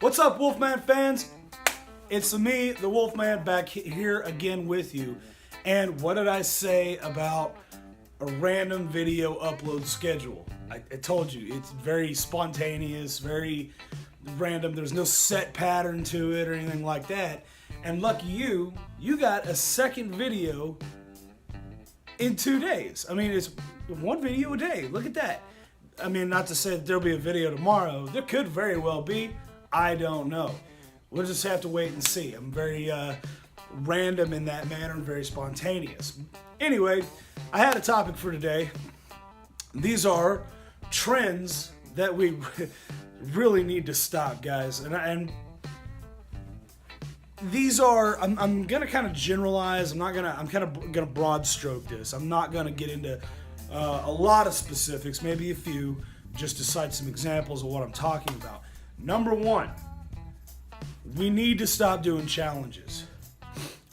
What's up, Wolfman fans? It's me, the Wolfman, back here again with you. And what did I say about a random video upload schedule? I told you, it's very spontaneous, very random. There's no set pattern to it or anything like that. And lucky you got a second video in 2 days. I mean, it's one video a day. Look at that. I mean, not to say that there'll be a video tomorrow. There could very well be. I don't know. We'll just have to wait and see. I'm very random in that manner and very spontaneous. Anyway, I had a topic for today. These are trends that we really need to stop, guys. And these are, I'm gonna kind of generalize. I'm kind of gonna broad stroke this. I'm not gonna get into a lot of specifics, maybe a few, just to cite some examples of what I'm talking about. Number one, we need to stop doing challenges.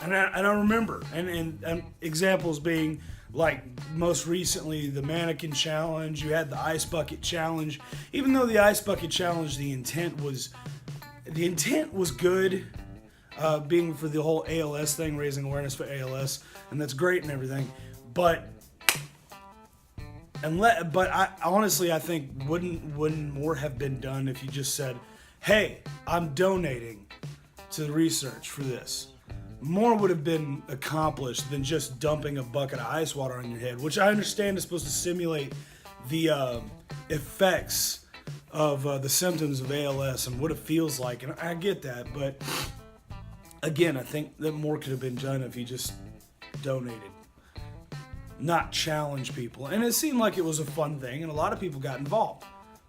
And I remember, and examples being like most recently the mannequin challenge. You had the ice bucket challenge. Even though the ice bucket challenge, the intent was good, being for the whole ALS thing, raising awareness for ALS, and that's great and everything. But I honestly, I think wouldn't more have been done if you just said, "Hey, I'm donating to the research for this." More would have been accomplished than just dumping a bucket of ice water on your head, which I understand is supposed to simulate the effects of the symptoms of ALS and what it feels like, and I get that. But again, I think that more could have been done if you just donated, not challenge people. And it seemed like it was a fun thing, and a lot of people got involved.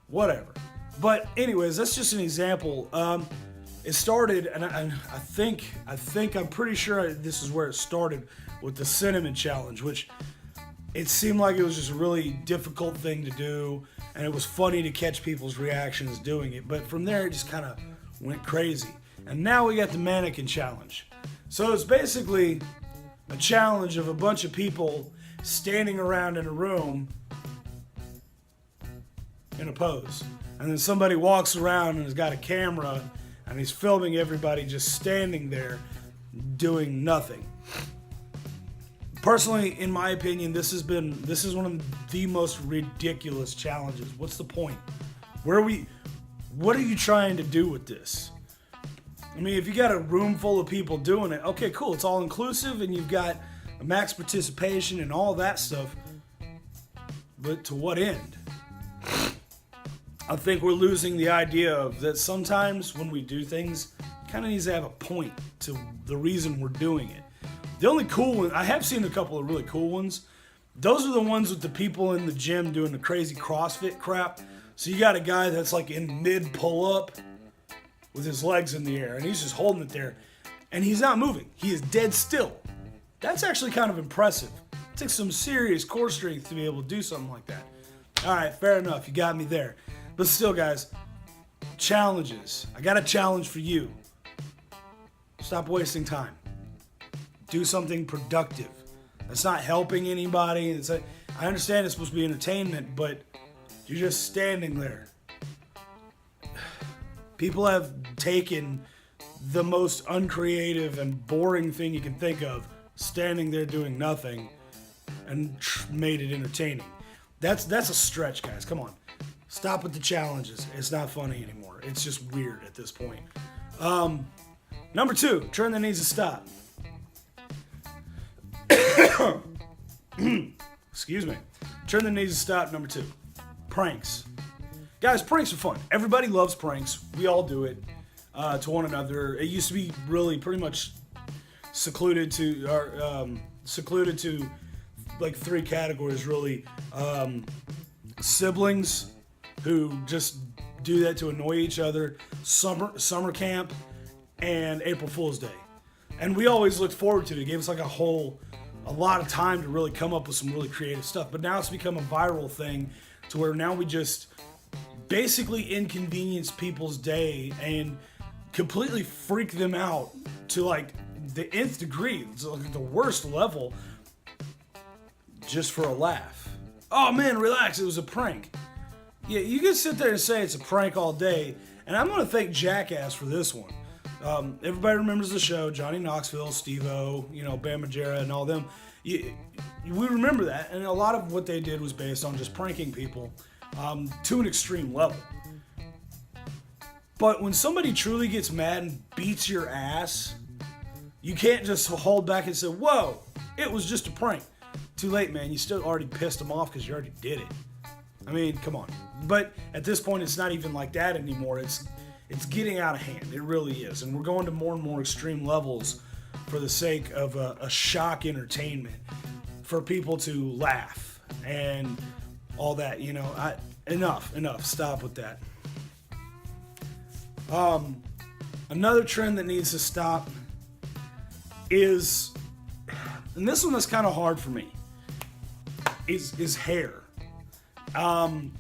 Whatever. But anyways, that's just an example. It started, and I'm pretty sure this is where it started with the cinnamon challenge, which it seemed like it was just a really difficult thing to do, and it was funny to catch people's reactions doing it. But from there, it just kind of went crazy. And now we got the mannequin challenge. So it's basically a challenge of a bunch of people standing around in a room in a pose. And then somebody walks around and has got a camera and he's filming everybody just standing there doing nothing. Personally, in my opinion, this is one of the most ridiculous challenges. What's the point? What are you trying to do with this? I mean, if you got a room full of people doing it, okay, cool, it's all inclusive and you've got a max participation and all that stuff, but to what end? I think we're losing the idea of that sometimes when we do things, it kind of needs to have a point to the reason we're doing it. The only cool one, I have seen a couple of really cool ones. Those are the ones with the people in the gym doing the crazy CrossFit crap. So you got a guy that's like in mid pull-up with his legs in the air, and he's just holding it there, and he's not moving. He is dead still. That's actually kind of impressive. It takes some serious core strength to be able to do something like that. All right, fair enough. You got me there. But still, guys, challenges. I got a challenge for you. Stop wasting time. Do something productive. That's not helping anybody. I understand it's supposed to be entertainment, but you're just standing there. People have taken the most uncreative and boring thing you can think of, standing there doing nothing, and made it entertaining. That's a stretch, guys. Come on. Stop with the challenges. It's not funny anymore. It's just weird at this point. Number two, trend that needs to stop. Excuse me. Trend that needs to stop, number two. Pranks. Guys, pranks are fun. Everybody loves pranks. We all do it to one another. It used to be really pretty much secluded to like 3 categories, really. Siblings who just do that to annoy each other, summer camp, and April Fool's Day. And we always looked forward to it. It gave us like a lot of time to really come up with some really creative stuff. But now it's become a viral thing to where now we just basically inconvenience people's day and completely freak them out to like the nth degree. It's like the worst level, just for a laugh. Oh man, relax, it was a prank. Yeah, you can sit there and say it's a prank all day, And I'm going to thank Jackass for this one. Everybody remembers the show, Johnny Knoxville, Steve-O, Bam Margera and all them. We remember that, and a lot of what they did was based on just pranking people to an extreme level. But when somebody truly gets mad and beats your ass, you can't just hold back and say, whoa, it was just a prank. Too late, man. You still already pissed them off because you already did it. I mean, come on. But at this point, it's not even like that anymore. It's getting out of hand. It really is. And we're going to more and more extreme levels for the sake of a shock entertainment for people to laugh and all that. Enough. Stop with that. Another trend that needs to stop is, and this one is kind of hard for me, is hair. And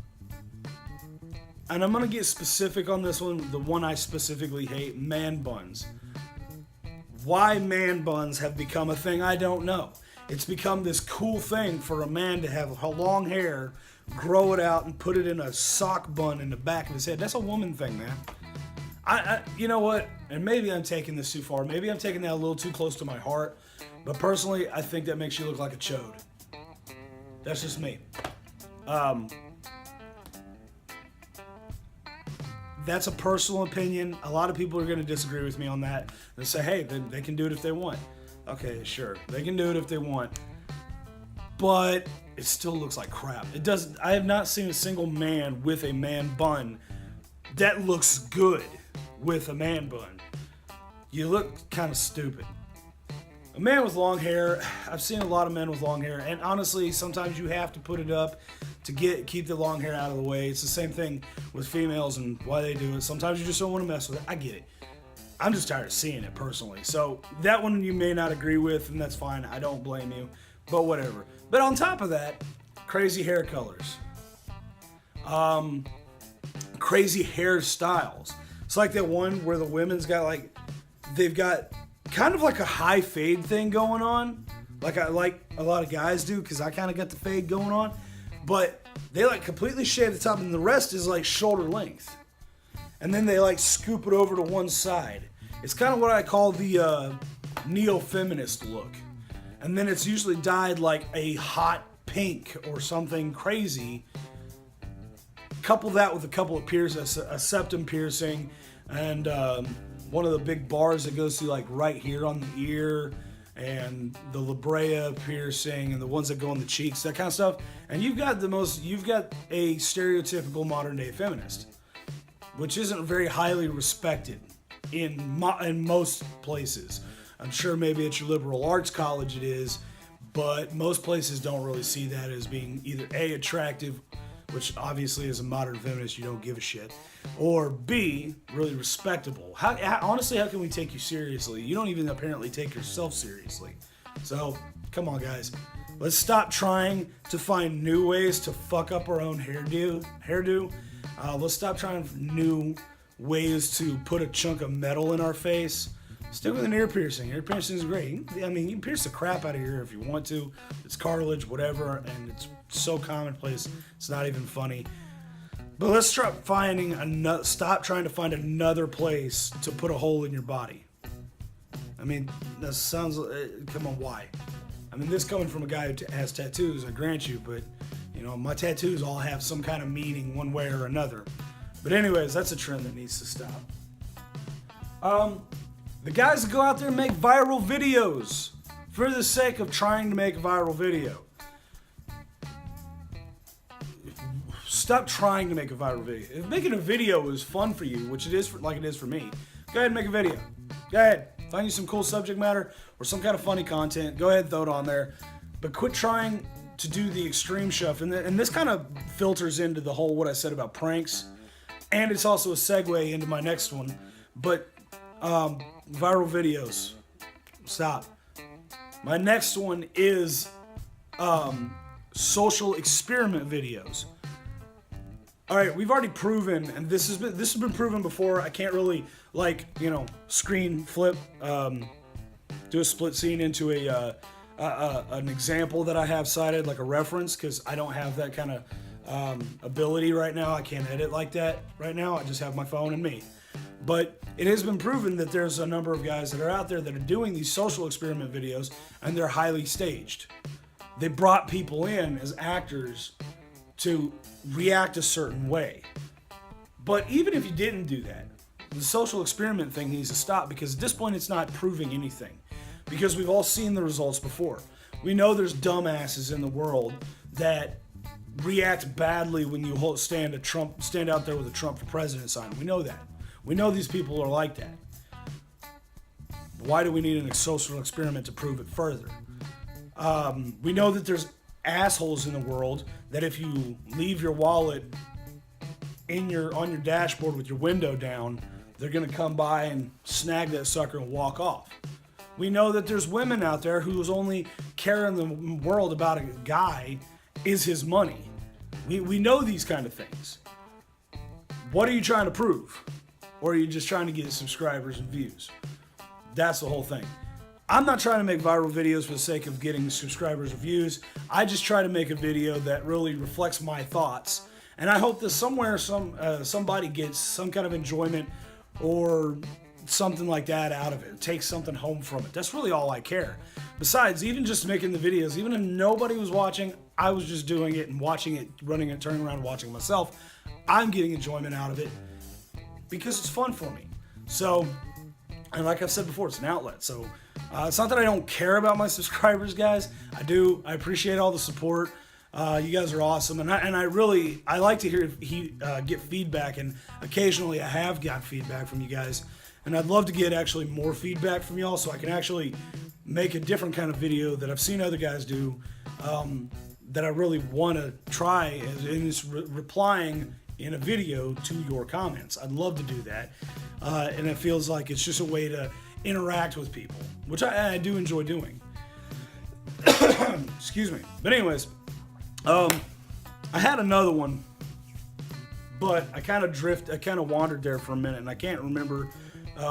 I'm going to get specific on this one, the one I specifically hate, man buns. Why man buns have become a thing, I don't know. It's become this cool thing for a man to have long hair, grow it out, and put it in a sock bun in the back of his head. That's a woman thing, man. You know what? And maybe I'm taking this too far. Maybe I'm taking that a little too close to my heart. But personally, I think that makes you look like a chode. That's just me. That's a personal opinion. A lot of people are going to disagree with me on that. They say, hey, they can do it if they want. Okay, sure. They can do it if they want. But it still looks like crap. It doesn't. I have not seen a single man with a man bun that looks good with a man bun. You look kind of stupid. A man with long hair, I've seen a lot of men with long hair, and honestly, sometimes you have to put it up to keep the long hair out of the way. It's the same thing with females and why they do it. Sometimes you just don't want to mess with it. I get it. I'm just tired of seeing it personally. So that one you may not agree with, and that's fine. I don't blame you, but whatever. But on top of that, crazy hair colors. Crazy hairstyles. It's like that one where the women's got they've got kind of like a high fade thing going on, like a lot of guys do, because I kind of got the fade going on, but they completely shave the top and the rest is shoulder length, and then they scoop it over to one side. It's kind of what I call the neo-feminist look, and then it's usually dyed like a hot pink or something crazy. Couple that with a couple of a septum piercing, and one of the big bars that goes through right here on the ear, and the labrea piercing, and the ones that go on the cheeks, that kind of stuff. And you've got a stereotypical modern day feminist, which isn't very highly respected in most places. I'm sure maybe at your liberal arts college it is, but most places don't really see that as being either A, attractive, which obviously as a modern feminist you don't give a shit, or B, really respectable. Honestly, how can we take you seriously? You don't even apparently take yourself seriously. So, come on guys. Let's stop trying to find new ways to fuck up our own hairdo. Let's stop trying new ways to put a chunk of metal in our face. Stick with an ear piercing. Ear piercing is great. I mean, you can pierce the crap out of your ear if you want to. It's cartilage, whatever, and it's so commonplace, it's not even funny. But let's stop trying to find another place to put a hole in your body. I mean, that sounds, come on, why? I mean, this coming from a guy who has tattoos, I grant you, but, my tattoos all have some kind of meaning one way or another. But anyways, that's a trend that needs to stop. The guys that go out there and make viral videos for the sake of trying to make a viral video. Stop trying to make a viral video. If making a video is fun for you, which it is like it is for me, go ahead and make a video. Go ahead. Find you some cool subject matter or some kind of funny content. Go ahead and throw it on there. But quit trying to do the extreme stuff. And this kind of filters into the whole what I said about pranks. And it's also a segue into my next one. But viral videos. Stop. My next one is social experiment videos. All right, we've already proven, and this has been proven before. I can't really screen flip, do a split scene into an example that I have cited, like a reference, because I don't have that kind of ability right now. I can't edit like that right now. I just have my phone and me. But it has been proven that there's a number of guys that are out there that are doing these social experiment videos, and they're highly staged. They brought people in as actors to react a certain way. But even if you didn't do that, the social experiment thing needs to stop, because at this point it's not proving anything. Because we've all seen the results before. We know there's dumbasses in the world that react badly when you stand out there with a Trump for president sign. We know that. We know these people are like that. Why do we need a social experiment to prove it further? We know that there's assholes in the world that if you leave your wallet on your dashboard with your window down, they're going to come by and snag that sucker and walk off. We know that there's women out there whose only care in the world about a guy is his money. We know these kind of things. What are you trying to prove? Or are you just trying to get subscribers and views? That's the whole thing. I'm not trying to make viral videos for the sake of getting subscribers or views. I just try to make a video that really reflects my thoughts. And I hope that somewhere somebody gets some kind of enjoyment or something like that out of it. Takes something home from it. That's really all I care. Besides, even just making the videos, even if nobody was watching, I was just doing it and watching it, running it, turning around and watching myself. I'm getting enjoyment out of it because it's fun for me. So, and like I've said before, it's an outlet. So it's not that I don't care about my subscribers, guys. I do. I appreciate all the support. You guys are awesome, and I like to get feedback, and occasionally I have got feedback from you guys, and I'd love to get actually more feedback from y'all so I can actually make a different kind of video that I've seen other guys do that I really want to try, and it's replying in a video to your comments. I'd love to do that, and it feels like it's just a way to interact with people, which I do enjoy doing. Excuse me. But anyways, I had another one, but I kind of wandered there for a minute, and I can't remember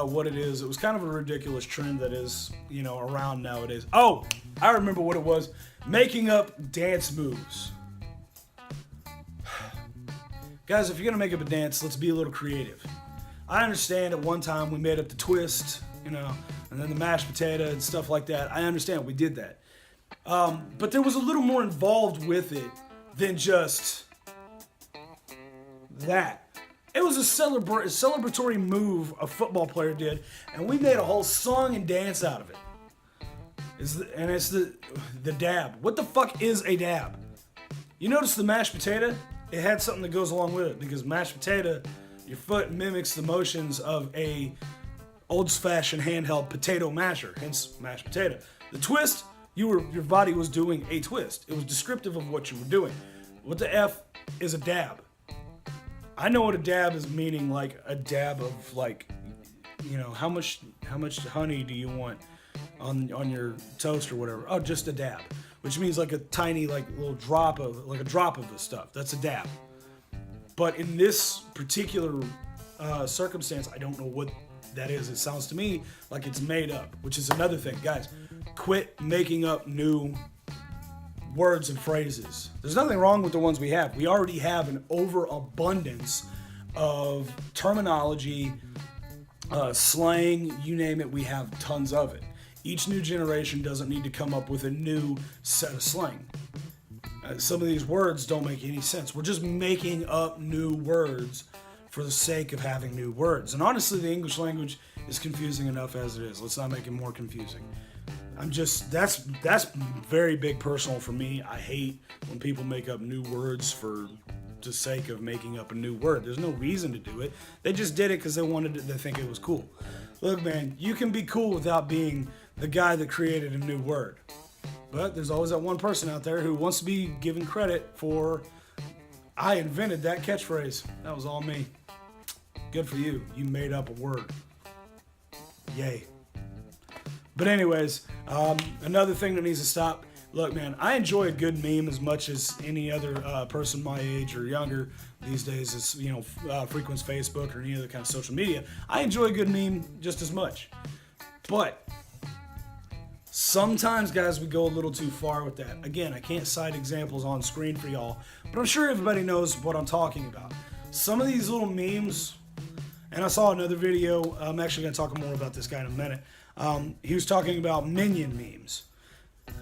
what it is. It was kind of a ridiculous trend that is, around nowadays. Oh, I remember what it was. Making up dance moves. Guys, if you're going to make up a dance, let's be a little creative. I understand at one time we made up the twist, and then the mashed potato and stuff like that. I understand we did that. But there was a little more involved with it than just that. It was a celebratory move a football player did, and we made a whole song and dance out of it. It's the dab. What the fuck is a dab? You notice the mashed potato? It had something that goes along with it, because mashed potato, your foot mimics the motions of a old-fashioned handheld potato masher, hence mashed potato. The twist, your body was doing a twist. It was descriptive of what you were doing. What the F is a dab? I know what a dab is, meaning like a dab of like, how much honey do you want on your toast or whatever? Oh, just a dab. Which means like a tiny, little drop of this stuff. That's a dab. But in this particular circumstance, I don't know what that is. It sounds to me like it's made up, which is another thing. Guys, quit making up new words and phrases. There's nothing wrong with the ones we have. We already have an overabundance of terminology, slang, you name it, we have tons of it. Each new generation doesn't need to come up with a new set of slang. Some of these words don't make any sense. We're just making up new words for the sake of having new words. And honestly, the English language is confusing enough as it is. Let's not make it more confusing. That's very big personal for me. I hate when people make up new words for the sake of making up a new word. There's no reason to do it. They just did it because they think it was cool. Look, man, you can be cool without being the guy that created a new word. But there's always that one person out there who wants to be given credit for, I invented that catchphrase. That was all me. Good for you. You made up a word. Yay. But anyways, another thing that needs to stop. Look, man, I enjoy a good meme as much as any other person my age or younger these days is, frequents Facebook or any other kind of social media. I enjoy a good meme just as much. But Sometimes, guys, we go a little too far with that. Again, I can't cite examples on screen for y'all, but I'm sure everybody knows what I'm talking about. Some of these little memes, and I saw another video, I'm actually going to talk more about this guy in a minute. He was talking about Minion memes.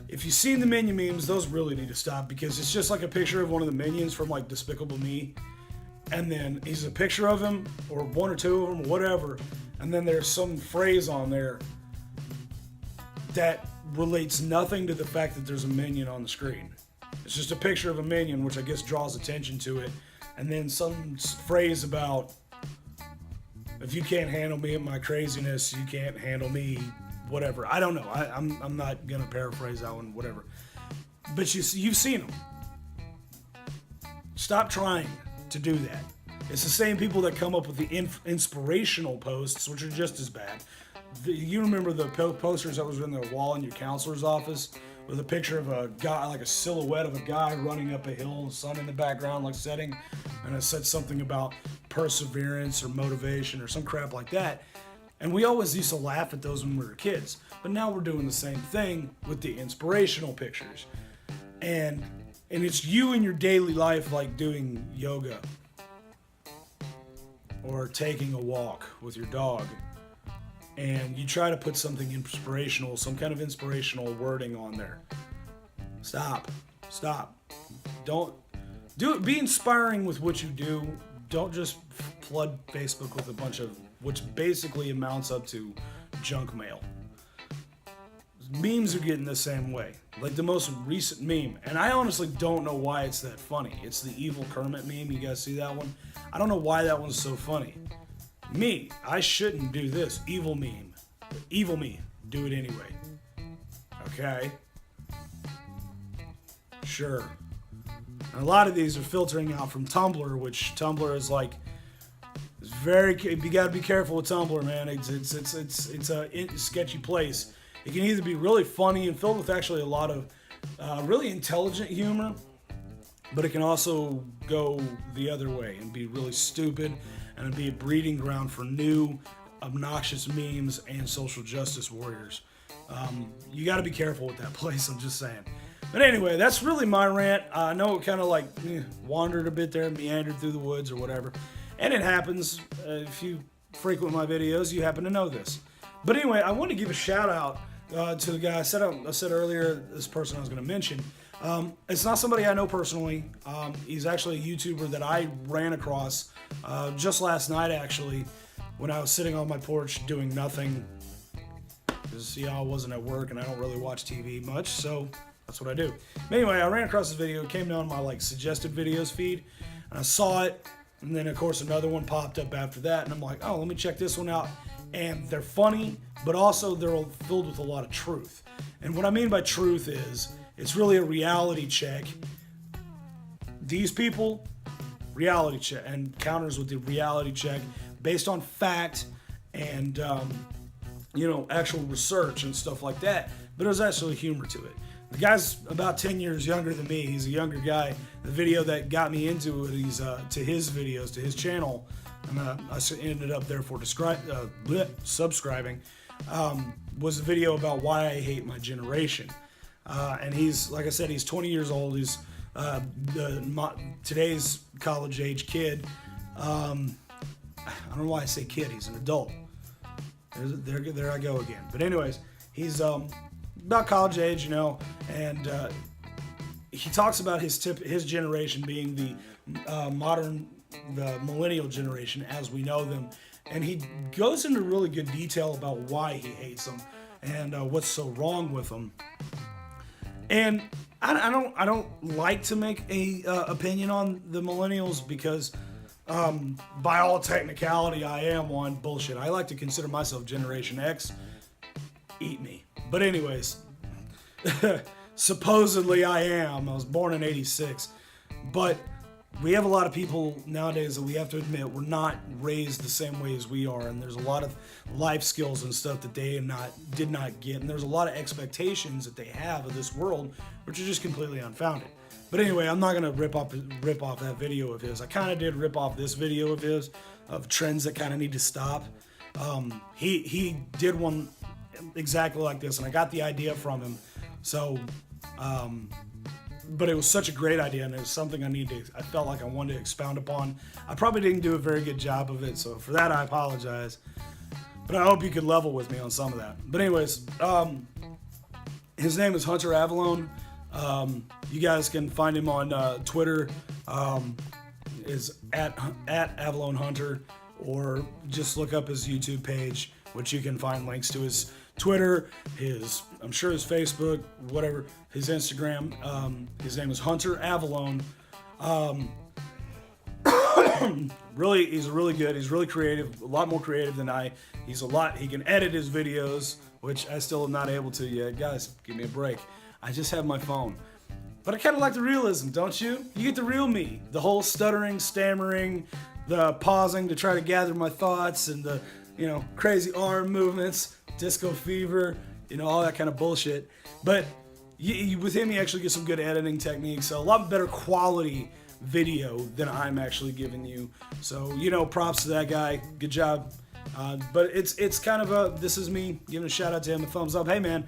If you've seen the Minion memes, those really need to stop, because it's just like a picture of one of the Minions from like Despicable Me, and then he's a picture of him, or one or two of them, or whatever, and then there's some phrase on there that relates nothing to the fact that there's a minion on the screen. It's just a picture of a minion, which I guess draws attention to it, and then some phrase about, if you can't handle me and my craziness, you can't handle me, whatever. I don't know. I'm not gonna paraphrase that one, whatever. But you've seen them. Stop trying to do that. It's the same people that come up with the inspirational posts, which are just as bad. You remember the posters that was in the wall in your counselor's office with a picture of a guy, like a silhouette of a guy running up a hill, sun in the background, like setting, and it said something about perseverance or motivation or some crap like that. And we always used to laugh at those when we were kids, but now we're doing the same thing with the inspirational pictures. And it's you in your daily life, like doing yoga or taking a walk with your dog, and you try to put something inspirational, some kind of inspirational wording on there. Stop. Don't do it. Be inspiring with what you do. Don't just flood Facebook with a bunch of, which basically amounts up to junk mail. Memes are getting the same way. Like the most recent meme, and I honestly don't know why it's that funny. It's the evil Kermit meme. You guys see that one? I don't know why that one's so funny. Me, I shouldn't do this. Evil meme. Evil me. Do it anyway. Okay? Sure. And a lot of these are filtering out from Tumblr, which Tumblr is like, it's very, you gotta be careful with Tumblr, man. It's a sketchy place. It can either be really funny and filled with actually a lot of really intelligent humor, but it can also go the other way and be really stupid and be a breeding ground for new obnoxious memes and social justice warriors. You got to be careful with that place, I'm just saying. But anyway, that's really my rant. I know it kind of like wandered a bit there, meandered through the woods or whatever. And it happens. If you frequent my videos, you happen to know this. But anyway, I want to give a shout out to the guy I said earlier, this person I was going to mention. It's not somebody I know personally. He's actually a YouTuber that I ran across just last night, actually, when I was sitting on my porch doing nothing. Because, I wasn't at work and I don't really watch TV much, so that's what I do. But anyway, I ran across this video. It came down my suggested videos feed, and I saw it. And then, of course, another one popped up after that, and I'm like, oh, let me check this one out. And they're funny, but also they're filled with a lot of truth. And what I mean by truth is, it's really a reality check. These people, reality check, and counters with the reality check based on fact and, actual research and stuff like that. But there's actually humor to it. The guy's about 10 years younger than me. He's a younger guy. The video that got me into it, he's to his videos, to his channel, and I ended up therefore subscribing, was a video about why I hate my generation. And he's, like I said, he's 20 years old. He's today's college age kid. I don't know why I say kid. He's an adult. There I go again. But anyways, he's about college age, and he talks about his generation being the millennial generation as we know them, and he goes into really good detail about why he hates them and what's so wrong with them. And I don't like to make a opinion on the millennials because by all technicality I am one. Bullshit. I like to consider myself Generation X. Eat me. But anyways, supposedly I am. I was born in '86, but we have a lot of people nowadays that we have to admit were not raised the same way as we are, and there's a lot of life skills and stuff that they did not get, and there's a lot of expectations that they have of this world which are just completely unfounded. But anyway, I'm not gonna rip off that video of his. I kind of did rip off this video of his of trends that kind of need to stop. He did one, exactly like this, and I got the idea from him. So, but it was such a great idea, and it was something I felt like I wanted to expound upon. I probably didn't do a very good job of it, so for that I apologize. But I hope you could level with me on some of that. But anyways, his name is Hunter Avallone. You guys can find him on Twitter. Is at Avallone Hunter, or just look up his YouTube page, which you can find links to his Twitter, I'm sure his Facebook, whatever, his Instagram. His name is Hunter Avallone. Really, he's really good. He's really creative, a lot more creative than I. He can edit his videos, which I still am not able to yet. Guys, give me a break. I just have my phone. But I kind of like the realism, don't you? You get the real me. The whole stuttering, stammering, the pausing to try to gather my thoughts, and the, crazy arm movements, disco fever, all that kind of bullshit. But with him, you actually get some good editing techniques, so a lot better quality video than I'm actually giving you. So, props to that guy. Good job. But it's kind of this is me giving a shout out to him, a thumbs up. Hey, man,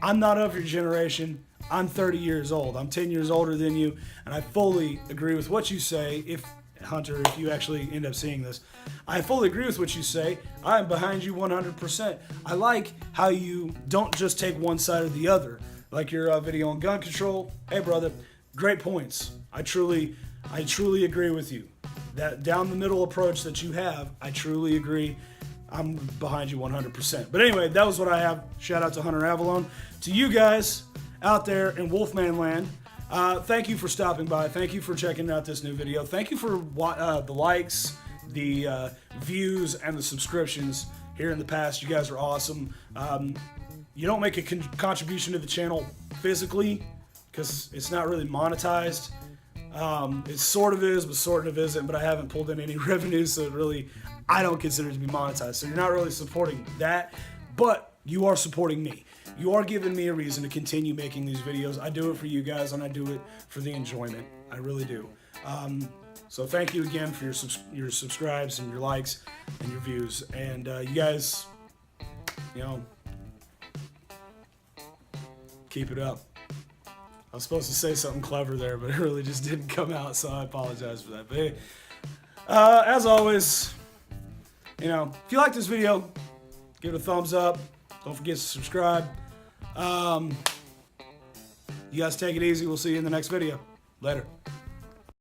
I'm not of your generation. I'm 30 years old. I'm 10 years older than you, and I fully agree with what you say. Hunter, if you actually end up seeing this, I fully agree with what you say. I am behind you 100%. I like how you don't just take one side or the other. Like your video on gun control. Hey, brother, great points. I truly agree with you. That down the middle approach that you have, I truly agree. I'm behind you 100%. But anyway, that was what I have. Shout out to Hunter Avallone. To you guys out there in Wolfman Land, thank you for stopping by. Thank you for checking out this new video. Thank you for the likes, the views, and the subscriptions here in the past. You guys are awesome. You don't make a contribution to the channel physically because it's not really monetized. It sort of is, but sort of isn't. But I haven't pulled in any revenue, so I don't consider it to be monetized. So you're not really supporting that, but you are supporting me. You are giving me a reason to continue making these videos. I do it for you guys, and I do it for the enjoyment. I really do. So thank you again for your subscribes and your likes and your views. And you guys, keep it up. I was supposed to say something clever there, but it really just didn't come out, so I apologize for that. But hey, as always, if you like this video, give it a thumbs up. Don't forget to subscribe. You guys take it easy. We'll see you in the next video. Later.